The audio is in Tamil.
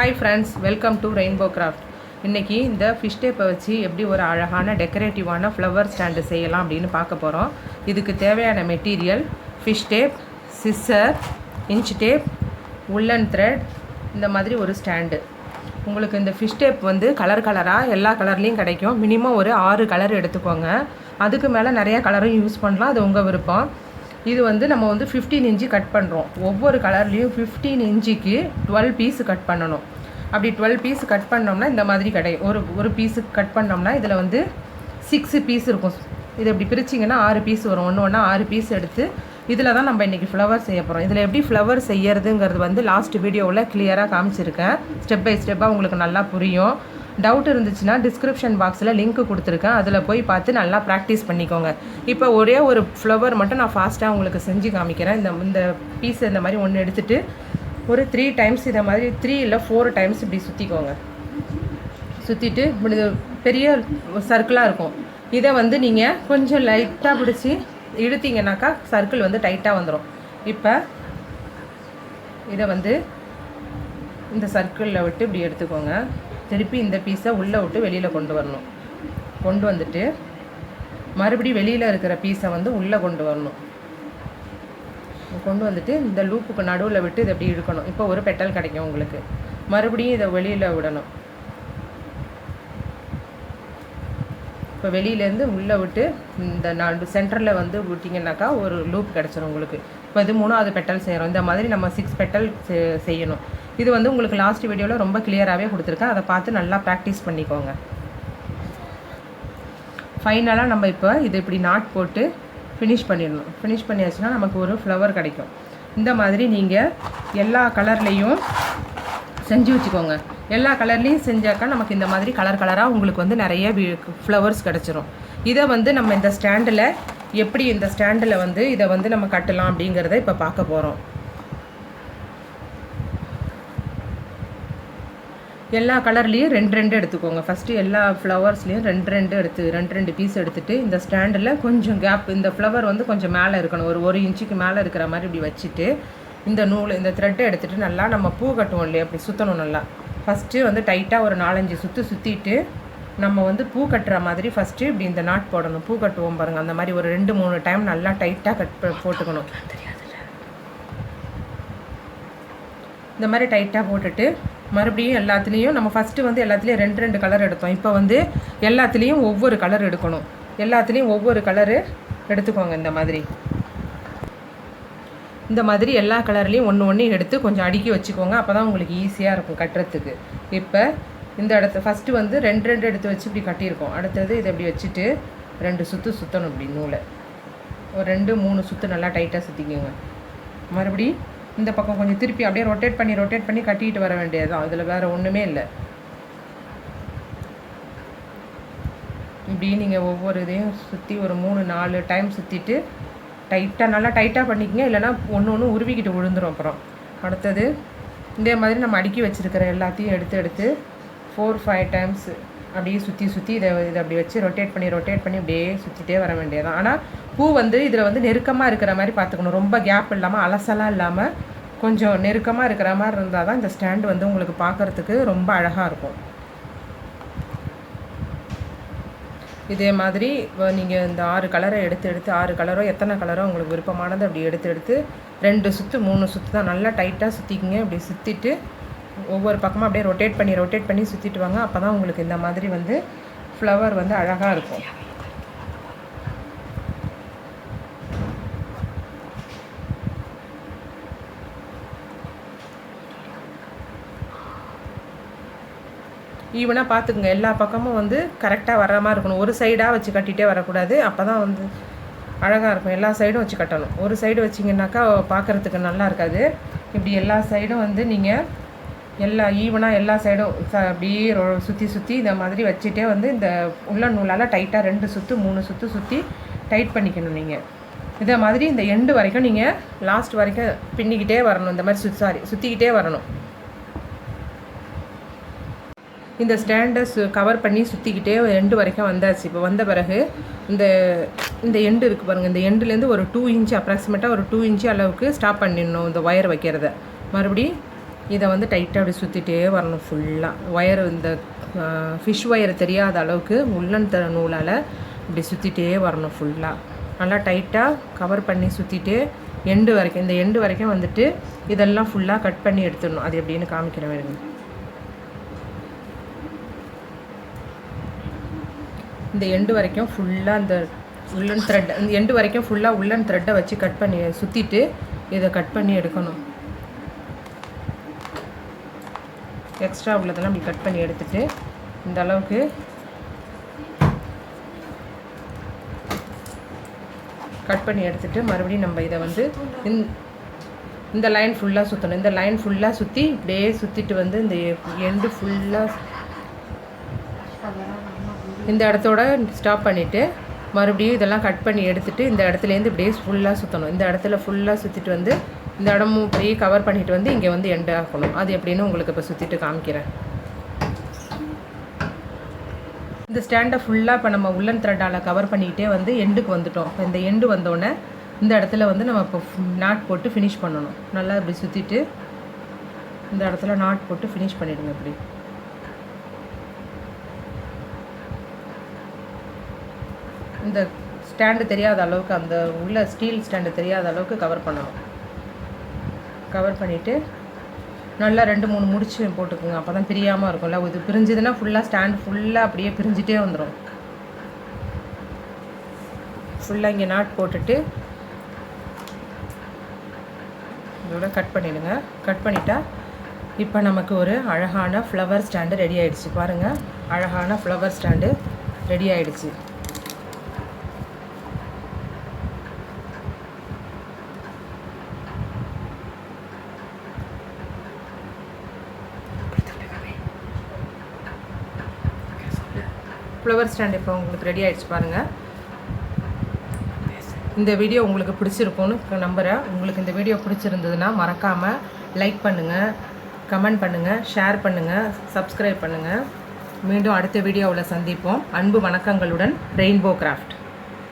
Hi friends, welcome to Rainbow Craft. இன்னைக்கு இந்த ஃபிஷ் டேப்பை வச்சு எப்படி ஒரு அழகான டெக்கரேட்டிவான ஃப்ளவர் ஸ்டாண்டு செய்யலாம் அப்படின்னு பார்க்க போகிறோம். இதுக்கு தேவையான material fish tape, scissor, inch tape, woollen thread, இந்த மாதிரி ஒரு ஸ்டாண்டு. உங்களுக்கு இந்த ஃபிஷ் டேப் வந்து கலராக எல்லா கலர்லேயும் கிடைக்கும். மினிமம் ஒரு 6 கலர் எடுத்துக்கோங்க. அதுக்கு மேலே நிறையா கலரும் யூஸ் பண்ணலாம், அது உங்கள் விருப்பம். இது வந்து நம்ம வந்து 15 இன்ச்சு கட் பண்ணுறோம். ஒவ்வொரு கலர்லேயும் 15 இன்ச்சுக்கு 12 பீஸ் கட் பண்ணணும். அப்படி 12 பீஸ் கட் பண்ணோம்னா இந்த மாதிரி ஒரு பீஸுக்கு கட் பண்ணோம்னா இதில் வந்து 6 பீஸ் இருக்கும். இது எப்படி பிரிச்சிங்கன்னா 6 பீஸ் வரும். ஒன்று 6 பீஸ் எடுத்து இதில் தான் நம்ம இன்றைக்கி ஃப்ளவர் செய்ய போகிறோம். இதில் எப்படி ஃப்ளவர் செய்யறதுங்கிறது வந்து லாஸ்ட் வீடியோவில் கிளியராக காமிச்சிருக்கேன். ஸ்டெப் பை ஸ்டெப்பாக உங்களுக்கு நல்லா புரியும். டவுட் இருந்துச்சுன்னா டிஸ்கிரிப்ஷன் பாக்ஸில் லிங்க் கொடுத்துருக்கேன், அதில் போய் பார்த்து நல்லா ப்ராக்டிஸ் பண்ணிக்கோங்க. இப்போ ஒரே ஒரு ஃப்ளவர் மட்டும் நான் ஃபாஸ்ட்டாக உங்களுக்கு செஞ்சு காமிக்கிறேன். இந்த பீஸ் இந்த மாதிரி ஒன்று எடுத்துகிட்டு ஒரு 3 டைம்ஸ் இதை மாதிரி 3 இல்லை 4 டைம்ஸ் இப்படி சுற்றிக்கோங்க. சுற்றிட்டு இப்படி பெரிய சர்க்கிளாக இருக்கும். இதை வந்து நீங்கள் கொஞ்சம் லைட்டாக பிடிச்சி இழுத்தீங்கன்னாக்கா சர்க்கிள் வந்து டைட்டாக வந்துடும். இப்போ இதை வந்து இந்த சர்க்கிளில் விட்டு இப்படி எடுத்துக்கோங்க. திருப்பி இந்த பீஸை உள்ளே விட்டு வெளியில் கொண்டு வரணும். கொண்டு வந்துட்டு மறுபடியும் வெளியில் இருக்கிற பீஸை வந்து உள்ளே கொண்டு வரணும். கொண்டு வந்துட்டு இந்த லூப்புக்கு நடுவில் விட்டு இதை எப்படி இழுக்கணும். இப்போ ஒரு பெட்டல் கிடைக்கும் உங்களுக்கு. மறுபடியும் இதை வெளியில் விடணும். இப்போ வெளியிலேருந்து உள்ளே விட்டு இந்த சென்டரில் வந்து விட்டிங்கன்னாக்கா ஒரு லூப் கிடச்சிரும் உங்களுக்கு. இப்போ இது 3வது பெட்டல் செய்கிறோம். இந்த மாதிரி நம்ம 6 பெட்டல் செய்யணும். இது வந்து உங்களுக்கு லாஸ்ட் வீடியோவில் ரொம்ப கிளியராகவே கொடுத்துருக்கேன். அதை பார்த்து நல்லா ப்ராக்டிஸ் பண்ணிக்கோங்க. ஃபைனலாக நம்ம இப்போ இதை இப்படி நாட் போட்டு ஃபினிஷ் பண்ணிடணும். ஃபினிஷ் பண்ணியாச்சுன்னா நமக்கு ஒரு ஃப்ளவர் கிடைக்கும். இந்த மாதிரி நீங்கள் எல்லா கலர்லேயும் செஞ்சு வச்சுக்கோங்க. எல்லா கலர்லேயும் செஞ்சாக்கா நமக்கு இந்த மாதிரி கலராக உங்களுக்கு வந்து நிறைய ஃப்ளவர்ஸ் கிடச்சிரும். இதை வந்து நம்ம இந்த ஸ்டாண்டில் எப்படி இந்த ஸ்டாண்டில் வந்து இதை வந்து நம்ம கட்டலாம் அப்படிங்கிறத இப்போ பார்க்க போகிறோம். எல்லா கலர்லேயும் 2 எடுத்துக்கோங்க. ஃபஸ்ட்டு எல்லா ஃப்ளவர்ஸ்லேயும் 2 பீஸ் எடுத்துகிட்டு இந்த ஸ்டாண்டில் கொஞ்சம் கேப், இந்த ஃப்ளவர் வந்து கொஞ்சம் மேலே இருக்கணும். ஒரு 1 இன்ச்சுக்கு மேலே இருக்கிற மாதிரி இப்படி வச்சுட்டு இந்த த்ரெட்டை எடுத்துகிட்டு நல்லா நம்ம பூ கட்டுவோம் இல்லையா, அப்படி சுற்றணும். நல்லா ஃபஸ்ட்டு வந்து டைட்டாக ஒரு 4-5 சுற்றிட்டு நம்ம வந்து பூ கட்டுற மாதிரி ஃபஸ்ட்டு இப்படி இந்த நாட் போடணும். பூ கட்டுவோம் பாருங்கள், அந்த மாதிரி ஒரு 2-3 டைம் நல்லா டைட்டாக போட்டுக்கணும். இந்த மாதிரி டைட்டாக போட்டுட்டு மறுபடியும் எல்லாத்துலேயும் நம்ம ஃபஸ்ட்டு வந்து எல்லாத்துலேயும் 2 கலர் எடுத்தோம். இப்போ வந்து எல்லாத்துலேயும் ஒவ்வொரு கலர் எடுக்கணும். எல்லாத்துலேயும் ஒவ்வொரு கலரு எடுத்துக்கோங்க. இந்த மாதிரி எல்லா கலர்லேயும் ஒன்று எடுத்து கொஞ்சம் அடுக்கி வச்சுக்கோங்க. அப்போ தான் உங்களுக்கு ஈஸியாக இருக்கும் கட்டுறதுக்கு. இப்போ இந்த இடத்த ஃபஸ்ட்டு வந்து 2 எடுத்து வச்சு இப்படி கட்டியிருக்கோம். அடுத்தது இதை இப்படி வச்சுட்டு 2 சுற்றணும். இப்படி நூலை ஒரு 2-3 சுற்று நல்லா டைட்டாக சுற்றிக்கோங்க. மறுபடி இந்த பக்கம் கொஞ்சம் திருப்பி அப்படியே ரொட்டேட் பண்ணி கட்டிட்டு வர வேண்டியது தான். அதில் வேறு ஒன்றுமே இல்லை. இப்படி நீங்கள் ஒவ்வொரு இதையும் சுற்றி ஒரு 3-4 டைம் சுற்றிட்டு நல்லா டைட்டாக பண்ணிக்கங்க. இல்லைனா ஒன்று உருவிக்கிட்டு விழுந்துடும். அப்புறம் அடுத்தது இதே மாதிரி நம்ம அடுக்கி வச்சுருக்கிற எல்லாத்தையும் எடுத்து 4-5 டைம்ஸ் அப்படியே சுற்றி இதை அப்படி வச்சு ரொட்டேட் பண்ணி இப்படியே சுற்றிட்டே வர வேண்டியதான். ஆனால் பூ வந்து இதில் வந்து நெருக்கமாக இருக்கிற மாதிரி பார்த்துக்கணும். ரொம்ப கேப் இல்லாமல் அலசலாக இல்லாமல் கொஞ்சம் நெருக்கமாக இருக்கிற மாதிரி இருந்தால் தான் இந்த ஸ்டாண்டு வந்து உங்களுக்கு பார்க்குறதுக்கு ரொம்ப அழகாக இருக்கும். இதே மாதிரி நீங்கள் இந்த 6 கலரை எடுத்து 6 கலரோ எத்தனை கலரோ உங்களுக்கு விருப்பமானது அப்படி எடுத்து 2 சுற்று 3 சுற்று தான் நல்லா டைட்டாக சுற்றிக்கிங்க. இப்படி சுற்றிட்டு ஒவ்வொரு பக்கமாக அப்படியே ரொட்டேட் பண்ணி சுற்றிட்டு வாங்க. அப்போ தான் உங்களுக்கு இந்த மாதிரி வந்து ஃப்ளவர் வந்து அழகாக இருக்கும். ஈவனாக பார்த்துக்குங்க. எல்லா பக்கமும் வந்து கரெக்டாக வர்ற மாதிரி இருக்கணும். ஒரு சைடாக வச்சு கட்டிகிட்டே வரக்கூடாது. அப்போ தான் வந்து அழகாக இருக்கும். எல்லா சைடும் வச்சு கட்டணும். ஒரு சைடு வச்சிங்கன்னாக்கா பார்க்குறதுக்கு நல்லா இருக்காது. இப்படி எல்லா சைடும் வந்து நீங்கள் ஈவனாக எல்லா சைடும் அப்படியே சுற்றி இந்த மாதிரி வச்சுட்டே வந்து இந்த உள்ள நூலால் டைட்டாக 2 சுற்று 3 சுற்று சுற்றி டைட் பண்ணிக்கணும். நீங்கள் இதை மாதிரி இந்த எண்டு வரைக்கும் நீங்கள் லாஸ்ட் வரைக்கும் பின்னிக்கிட்டே வரணும். இந்த மாதிரி சுற்றிக்கிட்டே வரணும். இந்த ஸ்டாண்டை கவர் பண்ணி சுற்றிக்கிட்டே எண்டு வரைக்கும் வந்தாச்சு. இப்போ வந்த பிறகு இந்த எண்டு இருக்குது பாருங்கள். இந்த எண்டுலேருந்து ஒரு 2 இன்ச்சு அப்ராக்சிமேட்டாக ஒரு 2 இன்ச்சு அளவுக்கு ஸ்டாப் பண்ணிடணும் இந்த ஒயர் வைக்கிறத. மறுபடி இதை வந்து டைட்டாக அப்படி சுற்றிட்டே வரணும் ஃபுல்லாக. ஒயர் இந்த ஃபிஷ் ஒயர் தெரியாத அளவுக்கு உள்ளன் நூலால் இப்படி சுற்றிட்டே வரணும் ஃபுல்லாக. நல்லா டைட்டாக கவர் பண்ணி சுற்றிட்டு எண்டு வரைக்கும், இந்த எண்டு வரைக்கும் வந்துட்டு இதெல்லாம் ஃபுல்லாக கட் பண்ணி எடுத்துடணும். அது எப்படின்னு காமிக்கிற வேணுங்க. இந்த எண்டு வரைக்கும் ஃபுல்லாக இந்த உள்ளன் த்ரெட், இந்த எண்டு வரைக்கும் ஃபுல்லாக உள்ளன் த்ரெட்டை வச்சு கட் பண்ணி சுற்றிட்டு இதை கட் பண்ணி எடுக்கணும். எக்ஸ்ட்ரா உள்ளதெல்லாம் இப்படி கட் பண்ணி எடுத்துட்டு இந்த அளவுக்கு கட் பண்ணி எடுத்துட்டு மறுபடியும் நம்ம இதை வந்து இந்த லைன் ஃபுல்லாக சுற்றணும். இந்த லைன் ஃபுல்லாக சுற்றி இப்படியே சுற்றிட்டு வந்து இந்த எண்டு ஃபுல்லாக இந்த இடத்தோட ஸ்டாப் பண்ணிவிட்டு மறுபடியும் இதெல்லாம் கட் பண்ணி எடுத்துகிட்டு இந்த இடத்துலேருந்து இப்படியே ஃபுல்லாக சுற்றணும். இந்த இடத்துல ஃபுல்லாக சுற்றிட்டு வந்து இந்த இடமும் இப்படியே கவர் பண்ணிவிட்டு வந்து இங்கே வந்து எண்டு ஆக்கணும். அது எப்படின்னு உங்களுக்கு இப்போ சுற்றிட்டு காமிக்கிறேன். இந்த ஸ்டாண்டை ஃபுல்லாக இப்போ நம்ம உள்ளன் த்ரெட்டால் கவர் பண்ணிக்கிட்டே வந்து எண்டுக்கு வந்துட்டோம். இப்போ இந்த எண்டு வந்தோடனே இந்த இடத்துல வந்து நம்ம இப்போ நாட் போட்டு ஃபினிஷ் பண்ணணும். நல்லா இப்படி சுற்றிட்டு இந்த இடத்துல நாட் போட்டு ஃபினிஷ் பண்ணிவிடுங்க. இப்படி இந்த ஸ்டாண்டு தெரியாத அளவுக்கு, அந்த உள்ள ஸ்டீல் ஸ்டாண்டு தெரியாத அளவுக்கு கவர் பண்ணணும். கவர் பண்ணிவிட்டு நல்லா 2-3 முடிச்சு போட்டுக்குங்க. அப்போ தான் பிரியாமல் இருக்கும்ல. இது பிரிஞ்சுதுன்னா ஃபுல்லாக ஸ்டாண்டு ஃபுல்லாக அப்படியே பிரிஞ்சிட்டே வந்துடும். ஃபுல்லாக இங்கே நாட் போட்டுட்டு இதோட கட் பண்ணிவிடுங்க. கட் பண்ணிட்டா இப்போ நமக்கு ஒரு அழகான ஃப்ளவர் ஸ்டாண்டு ரெடி ஆகிடுச்சு. பாருங்கள், அழகான ஃப்ளவர் ஸ்டாண்டு ரெடி ஆகிடுச்சு. ஃப்ளவர் ஸ்டாண்ட் இப்போ உங்களுக்கு ரெடி ஆகிடுச்சு பாருங்கள். இந்த வீடியோ உங்களுக்கு பிடிச்சிருக்கும்னு நம்புகிறேன். உங்களுக்கு இந்த வீடியோ பிடிச்சிருந்ததுன்னா மறக்காமல் லைக் பண்ணுங்கள், கமெண்ட் பண்ணுங்கள், ஷேர் பண்ணுங்கள், சப்ஸ்கிரைப் பண்ணுங்கள். மீண்டும் அடுத்த வீடியோவில் சந்திப்போம். அன்பு வணக்கங்களுடன் ரெயின்போ கிராஃப்ட்.